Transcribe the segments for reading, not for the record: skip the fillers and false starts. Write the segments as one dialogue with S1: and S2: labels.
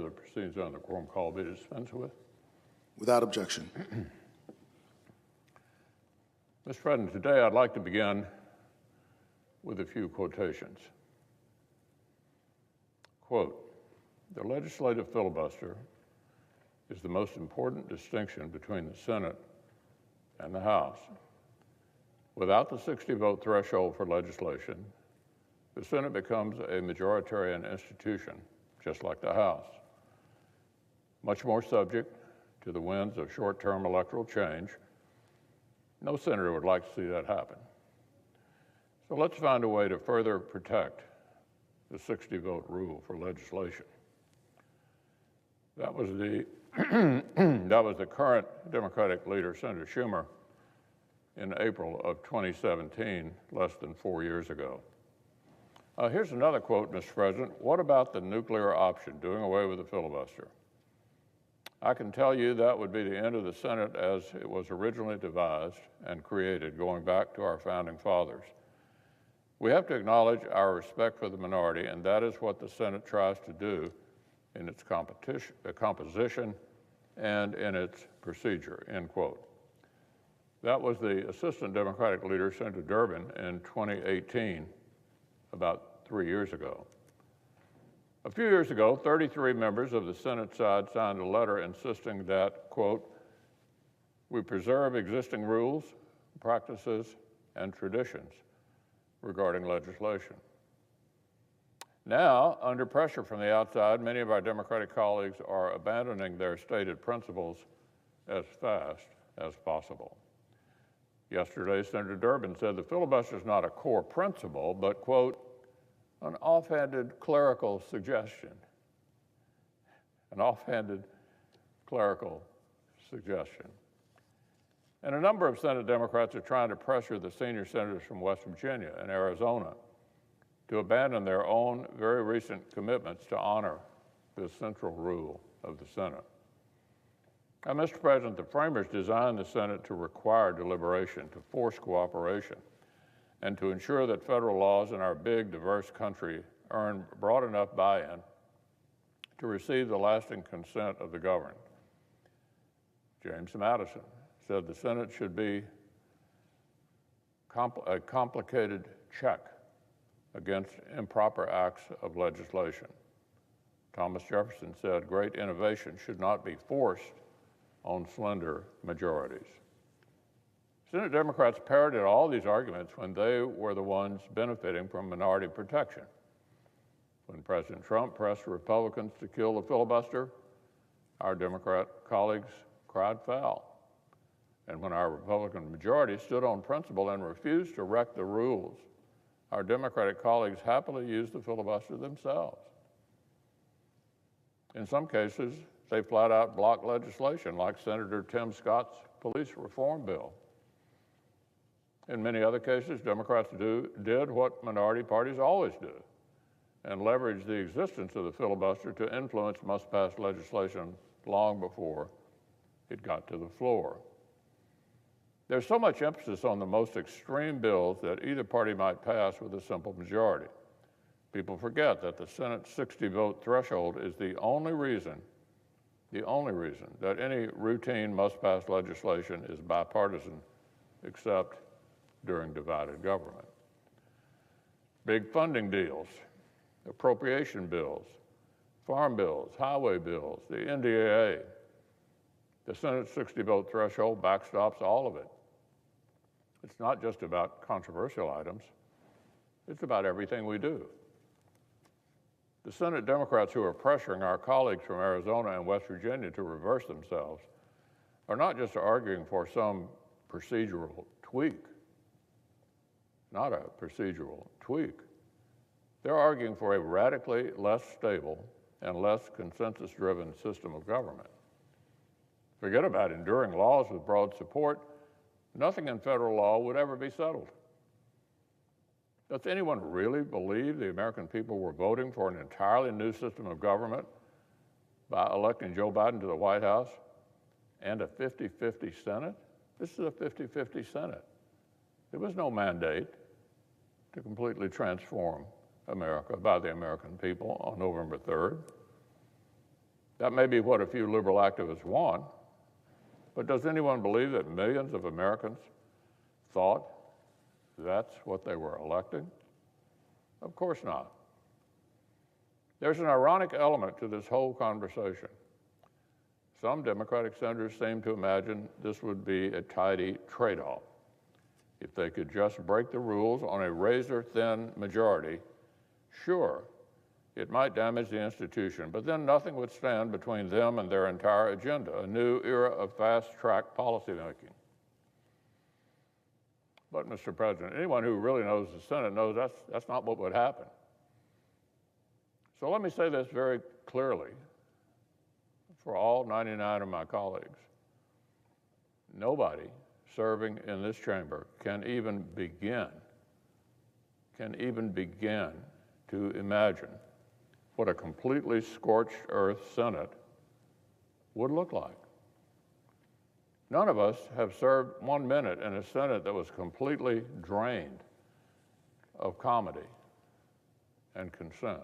S1: The proceedings on the quorum call be dispensed with.
S2: Without objection.
S1: Mr. President, today I'd like to begin with a few quotations. Quote, "The legislative filibuster is the most important distinction between the Senate and the House. Without the 60-vote threshold for legislation, the Senate becomes a majoritarian institution, just like the House, much more subject to the winds of short-term electoral change. No senator would like to see that happen. So let's find a way to further protect the 60-vote rule for legislation." That was the that was the current Democratic leader, Senator Schumer, in April of 2017, less than 4 years ago. Here's another quote, Mr. President. "What about the nuclear option, doing away with the filibuster? I can tell you that would be the end of the Senate as it was originally devised and created, going back to our founding fathers. We have to acknowledge our respect for the minority, and that is what the Senate tries to do in its composition and in its procedure," end quote. That was the Assistant Democratic leader, Senator Durbin, in 2018, about 3 years ago. A few years ago, 33 members of the Senate side signed a letter insisting that, quote, "we preserve existing rules, practices, and traditions regarding legislation." Now, under pressure from the outside, many of our Democratic colleagues are abandoning their stated principles as fast as possible. Yesterday, Senator Durbin said the filibuster is not a core principle, but, quote, "an offhanded clerical suggestion." An offhanded clerical suggestion. And a number of Senate Democrats are trying to pressure the senior senators from West Virginia and Arizona to abandon their own very recent commitments to honor this central rule of the Senate. Now, Mr. President, the framers designed the Senate to require deliberation, to force cooperation, and to ensure that federal laws in our big, diverse country earn broad enough buy-in to receive the lasting consent of the governed. James Madison said the Senate should be a complicated check against improper acts of legislation. Thomas Jefferson said great innovation should not be forced on slender majorities. Senate Democrats parroted all these arguments when they were the ones benefiting from minority protection. When President Trump pressed Republicans to kill the filibuster, our Democrat colleagues cried foul. And when our Republican majority stood on principle and refused to wreck the rules, our Democratic colleagues happily used the filibuster themselves. In some cases, they flat out blocked legislation, like Senator Tim Scott's police reform bill. In many other cases, Democrats did what minority parties always do and leveraged the existence of the filibuster to influence must-pass legislation long before it got to the floor. There's so much emphasis on the most extreme bills that either party might pass with a simple majority. People forget that the Senate's 60-vote threshold is the only reason that any routine must-pass legislation is bipartisan, except during divided government. Big funding deals, appropriation bills, farm bills, highway bills, the NDAA. The Senate's 60-vote threshold backstops all of it. It's not just about controversial items. It's about everything we do. The Senate Democrats who are pressuring our colleagues from Arizona and West Virginia to reverse themselves are not just arguing for some procedural tweak, not a procedural tweak. They're arguing for a radically less stable and less consensus-driven system of government. Forget about enduring laws with broad support. Nothing in federal law would ever be settled. Does anyone really believe the American people were voting for an entirely new system of government by electing Joe Biden to the White House and a 50-50 Senate? This is a 50-50 Senate. There was no mandate to completely transform America by the American people on November 3rd. That may be what a few liberal activists want, but does anyone believe that millions of Americans thought that's what they were electing? Of course not. There's an ironic element to this whole conversation. Some Democratic senators seem to imagine this would be a tidy trade-off. If they could just break the rules on a razor-thin majority, sure, it might damage the institution, but then nothing would stand between them and their entire agenda, a new era of fast-track policymaking. But, Mr. President, anyone who really knows the Senate knows that's not what would happen. So let me say this very clearly for all 99 of my colleagues. Nobody serving in this chamber can even begin to imagine what a completely scorched earth Senate would look like. None of us have served 1 minute in a Senate that was completely drained of comedy and consent.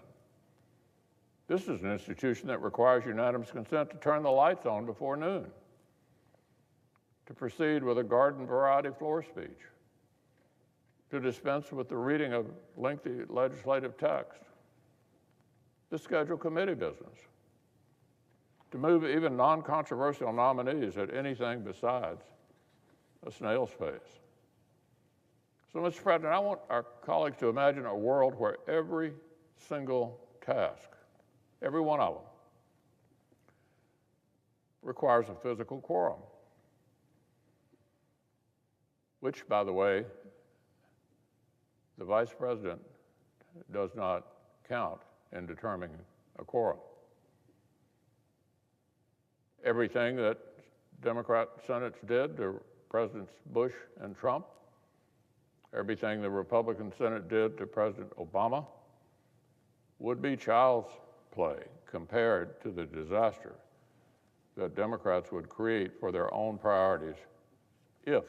S1: This is an institution that requires unanimous consent to turn the lights on before noon, to proceed with a garden variety floor speech, to dispense with the reading of lengthy legislative text, to schedule committee business, to move even non-controversial nominees at anything besides a snail's pace. So, Mr. President, I want our colleagues to imagine a world where every single task, every one of them, requires a physical quorum, which, by the way, the Vice President does not count in determining a quorum. Everything that Democrat Senates did to Presidents Bush and Trump, everything the Republican Senate did to President Obama, would be child's play compared to the disaster that Democrats would create for their own priorities if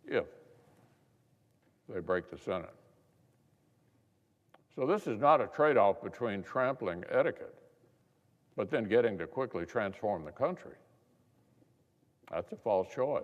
S1: they break the Senate. So this is not a trade-off between trampling etiquette but then getting to quickly transform the country. That's a false choice.